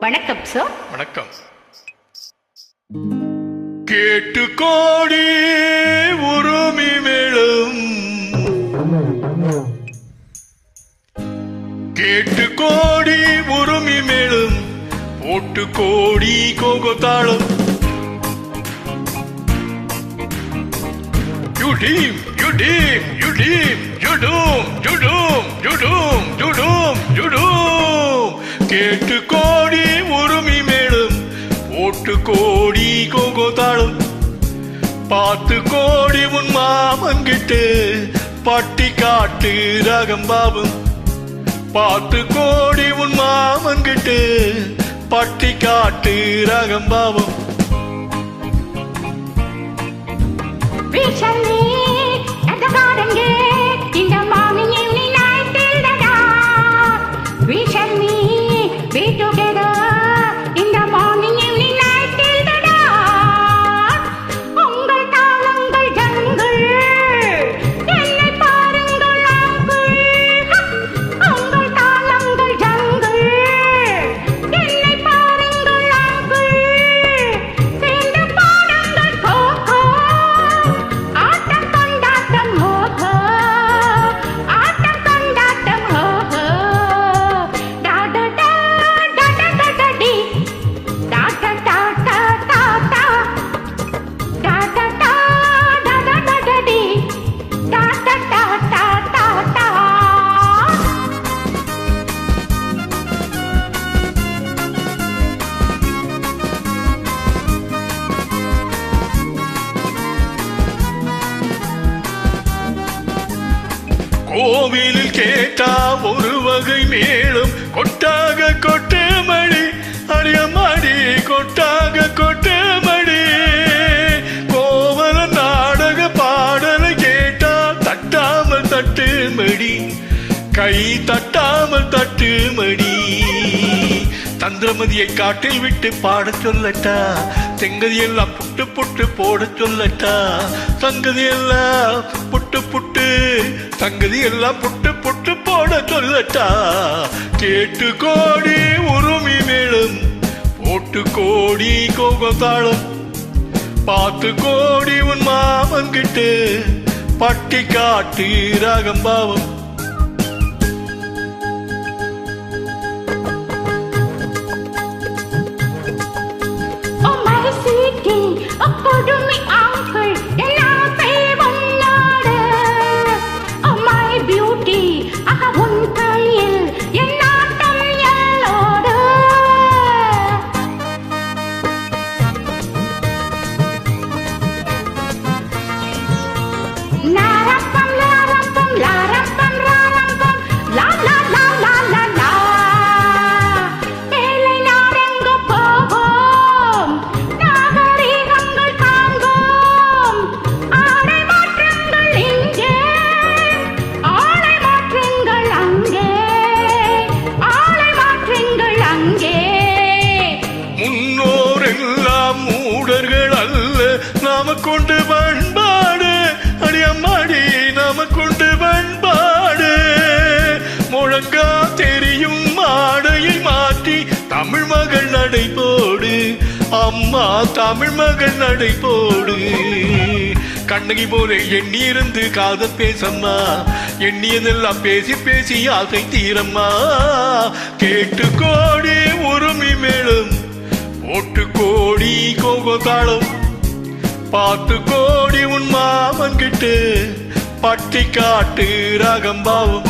வணக்கம் சார். வணக்கம். கேட்டு கோடி உருமி மேளம், கேட்டு கோடி உருமி மேளம், போட்டு கோடி கோகோத்தாளம். You deem, you deem, you deem, you doom, you doom, you doom, you doom, you doom. கேட்டு கோடி உருமி மேளம், போட்டு கோடி கோகோத்தாளம். பார்த்து கோடி உன் மாமன்கிட்டு பட்டி காட்டு ரகம்பாவும். பார்த்து கோடி உன் மாமன்கிட்டு பட்டி காட்டு ரகம்பாவும். We shall meet at the garden gate in the morning, evening, night till the dawn. We shall meet, be together in the morning, evening, night till the dawn. உங்கள் தாளங்கள் ஜனங்கள் என்னை பாருங்கள் ஆங்கள். உங்கள் தாளங்கள் ஜனங்கள் என்னை பாருங்கள் ஆங்கள். சேர்ந்து பாடுங்கள் கோகோ, ஆட்டம் கொண்டாட்டம் ஹோஹோ, ஆட்டம் கொண்டாட்டம் ஹோஹோ. டா டா டா டா டா டா டா டி, டா டா டா டா டா டா, டா டா டா டா டா டா டா டி, டா டா டா டா டா டா. கோவிலில் கேட்டா ஒரு வகை மேளம், கொட்டாக கொட்டு மணி அடியமாடி, கொட்டாக கொட்டு மணி. கோவல நாடக பாடலை கேட்டா தட்டாமல் தட்டு மடி, கை தட்டாமல் தட்டு மடி. தந்திரமதியை காட்டில் விட்டு பாடச் சொல்லட்டா, செங்கதியெல்லாம் புட்டு புட்டு போட சொல்லட்டா. சங்கதியெல்லாம் புட்டு புட்டு, சங்கதியெல்லாம் புட்டு புட்டு போட சொல்லட்டா. கேட்டு கோடி உருமி மேளம், போட்டு கோடி கோகோத்தாளம். பார்த்து கோடி உன் மாமன் கிட்டு பட்டி காட்டு ராகம்பாவம். Oh my sweetie, கொடுமை uncle, என் ஆசை உன்னோடு. Oh my beauty, உன் கையில் என் நாட்டம் எல்லோடு. நாரப்பம் லாரப்பம் லாரப்பம் ராரப்பம் லா லா லா லா லா லா. மேலை நாடெங்கு போவோம், நாகரீகங்கள் காண்போம். ஆடை மாற்றங்கள் இங்கே, ஆடை மாற்றங்கள் அங்கே, ஆடை மாற்றங்கள் அங்கே. முன்னோர் எல்லாம் மூடர்கள் அல்ல, நாம கொண்டு பண்பாடு அடியம்மாடி, நாம கொண்டு பண்பாடு. முழங்கா தெரியும் ஆடையை மாற்றி தமிழ் மகள் நடை போடு, அம்மா தமிழ் மகள் நடை போடு. கண்ணகி போல எண்ணியிருந்து காதல் பேசம்மா, எண்ணியதெல்லாம் பேசி பேசி ஆசை தீரம்மா. கேட்டு கோடி உருமி மேளம், போட்டு கோடி கோகோத்தாளம். பார்த்து கோடி உன் மாமன் கிட்டு பட்டி காட்டு ராகம்பாவும்.